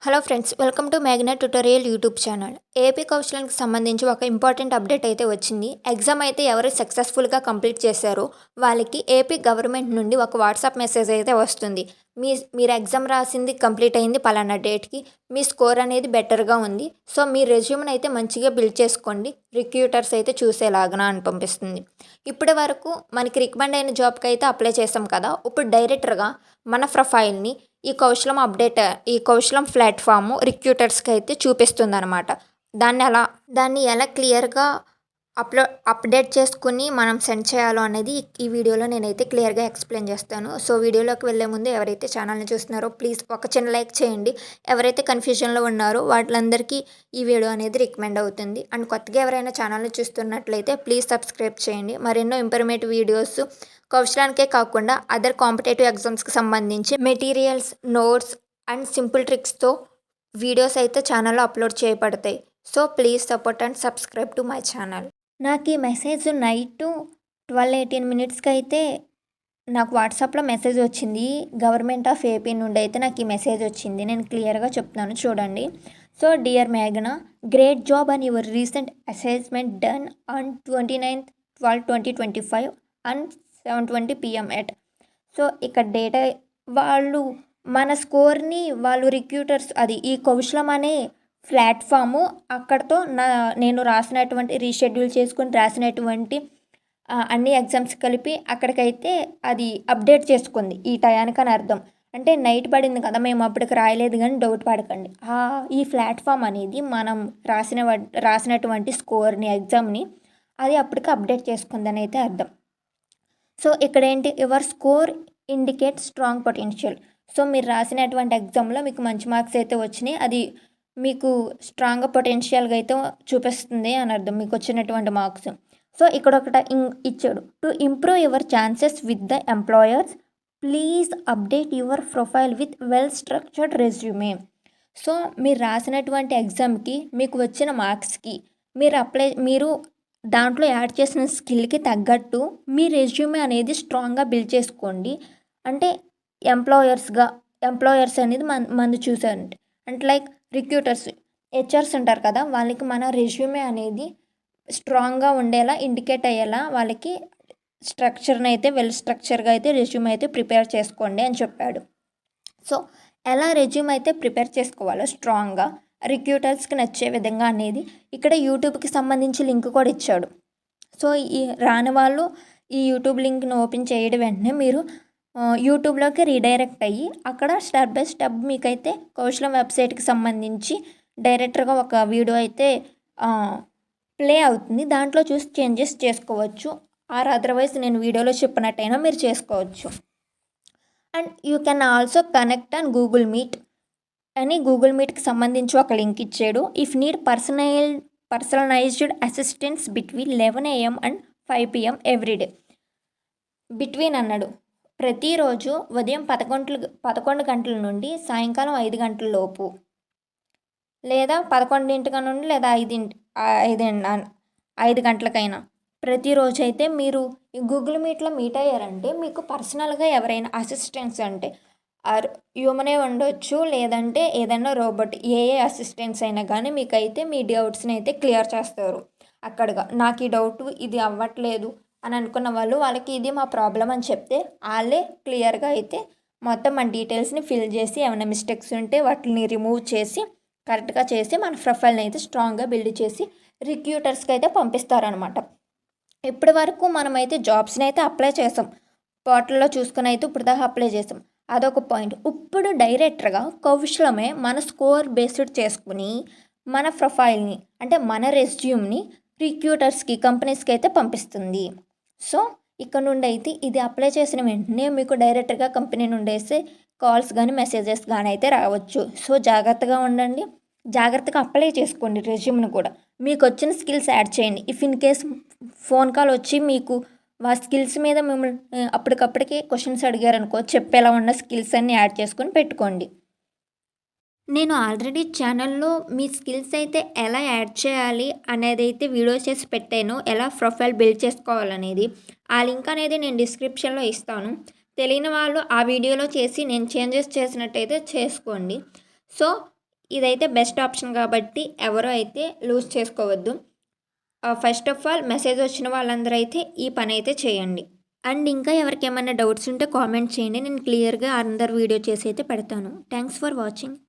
Hello friends, welcome to మేఘనా tutorial YouTube channel. AP కౌన్సిలింగ్కి సంబంధించి ఒక ఇంపార్టెంట్ అప్డేట్ అయితే వచ్చింది. ఎగ్జామ్ అయితే ఎవరు సక్సెస్ఫుల్గా కంప్లీట్ చేశారో వాళ్ళకి ఏపీ గవర్నమెంట్ నుండి ఒక వాట్సాప్ మెసేజ్ అయితే వస్తుంది. మీరు ఎగ్జామ్ రాసింది కంప్లీట్ అయింది పలానా డేట్కి, మీ స్కోర్ అనేది బెటర్గా ఉంది, సో మీ రెజ్యూమ్ని అయితే మంచిగా బిల్డ్ చేసుకోండి, రిక్రూటర్స్ అయితే చూసేలాగా అని పంపిస్తుంది. ఇప్పటి వరకు మనకి రికమెండ్ అయిన జాబ్కి అయితే అప్లై చేసాం కదా, ఇప్పుడు డైరెక్టర్గా మన ప్రొఫైల్ని ఈ కౌశలం ప్లాట్ఫాము రిక్రూటర్స్కి అయితే చూపిస్తుందన్నమాట. దాన్ని ఎలా క్లియర్గా అప్డేట్ చేసుకుని మనం సెండ్ చేయాలో అనేది ఈ వీడియోలో నేనైతే క్లియర్గా ఎక్స్ప్లెయిన్ చేస్తాను. సో వీడియోలోకి వెళ్ళే ముందు ఎవరైతే ఛానల్ని చూస్తున్నారో ప్లీజ్ ఒక చిన్న లైక్ చేయండి. ఎవరైతే కన్ఫ్యూజన్లో ఉన్నారో వాళ్ళందరికీ ఈ వీడియో అనేది రికమెండ్ అవుతుంది. అండ్ కొత్తగా ఎవరైనా ఛానల్ని చూస్తున్నట్లయితే ప్లీజ్ సబ్స్క్రైబ్ చేయండి. మరెన్నో ఇన్ఫర్మేటివ్ వీడియోస్ కౌశలానికే కాకుండా అదర్ కాంపిటేటివ్ ఎగ్జామ్స్కి సంబంధించి మెటీరియల్స్, నోట్స్ అండ్ సింపుల్ ట్రిక్స్తో వీడియోస్ అయితే ఛానల్లో అప్లోడ్ చేయబడతాయి. So please support and subscribe to my channel. నాకు ఈ మెసేజ్ నైట్ 12:18 అయితే నాకు వాట్సాప్లో మెసేజ్ వచ్చింది. గవర్నమెంట్ ఆఫ్ ఏపీ నుండి అయితే నాకు ఈ మెసేజ్ వచ్చింది. నేను క్లియర్గా చెప్తున్నాను చూడండి. సో డియర్ మేఘనా, great job on your recent assessment done on 29/12/2025 and 7:20 PM at. So ఇక్కడ డేటా వాళ్ళు మన స్కోర్ని వాళ్ళు రిక్రూటర్స్ ఈ కౌశలం అనే ప్లాట్ఫాము అక్కడితో నేను రాసినటువంటి రీషెడ్యూల్ చేసుకుని రాసినటువంటి అన్ని ఎగ్జామ్స్ కలిపి అక్కడికైతే అది అప్డేట్ చేసుకుంది ఈ టయానికి అని అర్థం. అంటే నైట్ పడింది కదా, మేము అప్పటికి రాయలేదు కానీ డౌట్ పడకండి. ఈ ప్లాట్ఫామ్ అనేది మనం రాసినటువంటి స్కోర్ని ఎగ్జామ్ని అది అప్పటికి అప్డేట్ చేసుకుందని అయితే అర్థం. సో ఇక్కడ ఏంటి, your score indicate strong potential. So మీరు రాసినటువంటి ఎగ్జామ్లో మీకు మంచి మార్క్స్ అయితే వచ్చినాయి, అది మీకు స్ట్రాంగ్గా పొటెన్షియల్గా అయితే చూపిస్తుంది అని అర్థం, మీకు వచ్చినటువంటి మార్క్స్. సో ఇక్కడ ఇచ్చాడు, to improve your chances with the employers please update your profile with well structured resume. So మీరు రాసినటువంటి ఎగ్జామ్కి మీకు వచ్చిన మార్క్స్కి మీరు దాంట్లో యాడ్ చేసిన స్కిల్కి తగ్గట్టు మీ రెజ్యూమే అనేది స్ట్రాంగ్గా బిల్డ్ చేసుకోండి. అంటే ఎంప్లాయర్స్ అనేది మంది చూసారంటే అంటే లైక్ రిక్రూటర్స్, హెచ్ఆర్స్ ఉంటారు కదా, వాళ్ళకి మన రెజ్యూమే అనేది స్ట్రాంగ్గా ఉండేలా, ఇండికేట్ అయ్యేలా వాళ్ళకి స్ట్రక్చర్ని అయితే వెల్ స్ట్రక్చర్గా అయితే రెజ్యూమే అయితే ప్రిపేర్ చేసుకోండి అని చెప్పాడు. సో ఎలా రెజ్యూమ్ అయితే ప్రిపేర్ చేసుకోవాలో స్ట్రాంగ్గా రిక్రూటర్స్కి నచ్చే విధంగా అనేది ఇక్కడ యూట్యూబ్కి సంబంధించి లింక్ కూడా ఇచ్చాడు. సో ఈ రాని వాళ్ళు ఈ యూట్యూబ్ లింక్ను ఓపెన్ చేయడం వెంటనే మీరు యూట్యూబ్లోకి రీడైరెక్ట్ అయ్యి అక్కడ స్టెప్ బై స్టెప్ మీకైతే కౌశలం వెబ్సైట్కి సంబంధించి డైరెక్ట్గా ఒక వీడియో అయితే ప్లే అవుతుంది. దాంట్లో చూసి చేంజెస్ చేసుకోవచ్చు, ఆర్ అదర్వైజ్ నేను వీడియోలో చెప్పినట్టయినా మీరు చేసుకోవచ్చు. And you can also connect and Google Meet అని గూగుల్ మీట్కి సంబంధించి ఒక లింక్ ఇచ్చాడు. If need personalised assistance between 11 AM and 5 PM everyday. Between అన్నాడు, ప్రతిరోజు ఉదయం 11 గంటల నుండి సాయంకాలం 5 గంటల లోపు, లేదా 11 నుండి లేదా 5 గంటలకైనా ప్రతిరోజు అయితే మీరు ఈ గూగుల్ మీట్లో మీట్ అయ్యారంటే మీకు పర్సనల్గా ఎవరైనా అసిస్టెన్స్ అంటే హ్యూమనే ఉండొచ్చు, లేదంటే ఏదైనా రోబోట్, ఏ అసిస్టెంట్స్ అయినా కానీ మీకైతే మీ డౌట్స్ని అయితే క్లియర్ చేస్తారు. అక్కడగా నాకు ఈ డౌట్ ఇది అవ్వట్లేదు అని అనుకున్న వాళ్ళకి ఇది మా ప్రాబ్లం అని చెప్తే వాళ్ళే క్లియర్గా అయితే మొత్తం మన డీటెయిల్స్ని ఫిల్ చేసి ఏమైనా మిస్టేక్స్ ఉంటే వాటిని రిమూవ్ చేసి కరెక్ట్గా చేసి మన ప్రొఫైల్ని అయితే స్ట్రాంగ్గా బిల్డ్ చేసి రిక్రూటర్స్కి అయితే పంపిస్తారనమాట. ఇప్పటి వరకు మనమైతే జాబ్స్ని అయితే అప్లై చేసాం, పోర్టల్లో చూసుకుని అయితే ఇప్పుడు దాకా అప్లై చేసాం, అదొక పాయింట్. ఇప్పుడు డైరెక్టర్గా కౌశలమే మన స్కోర్ బేస్డ్ చేసుకుని మన ప్రొఫైల్ని అంటే మన రెజ్యూమ్ని రిక్రూటర్స్కి, కంపెనీస్కి అయితే పంపిస్తుంది. సో ఇక్కడ నుండి అయితే ఇది అప్లై చేసిన వెంటనే మీకు డైరెక్ట్గా కంపెనీ నుండి వేసే కాల్స్ కానీ మెసేజెస్ కానీ అయితే రావచ్చు. సో జాగ్రత్తగా ఉండండి, జాగ్రత్తగా అప్లై చేసుకోండి. రెజ్యూమ్ని కూడా మీకు వచ్చిన స్కిల్స్ యాడ్ చేయండి. If in case phone call వచ్చి మీకు ఆ స్కిల్స్ మీద మిమ్మల్ని అప్పటికప్పటికే క్వశ్చన్స్ అడిగారనుకో, చెప్పేలా ఉన్న స్కిల్స్ అన్నీ యాడ్ చేసుకొని పెట్టుకోండి. నేను ఆల్రెడీ ఛానల్లో మీ స్కిల్స్ అయితే ఎలా యాడ్ చేయాలి అనేది అయితే వీడియో చేసి పెట్టాను, ఎలా ప్రొఫైల్ బిల్డ్ చేసుకోవాలనేది. ఆ లింక్ అనేది నేను డిస్క్రిప్షన్లో ఇస్తాను. తెలియని వాళ్ళు ఆ వీడియోలో చేసి నేను చేంజెస్ చేసినట్టయితే చేసుకోండి. సో ఇదైతే బెస్ట్ ఆప్షన్ కాబట్టి ఎవరు అయితే లూజ్ చేసుకోవద్దు. ఫస్ట్ ఆఫ్ ఆల్ మెసేజ్ వచ్చిన వాళ్ళందరూ అయితే ఈ పని అయితే చేయండి. అండ్ ఇంకా ఎవరికేమైనా డౌట్స్ ఉంటే కామెంట్ చేయండి. నేను క్లియర్గా అందరు వీడియో చేసి అయితే పెడతాను. Thanks for watching.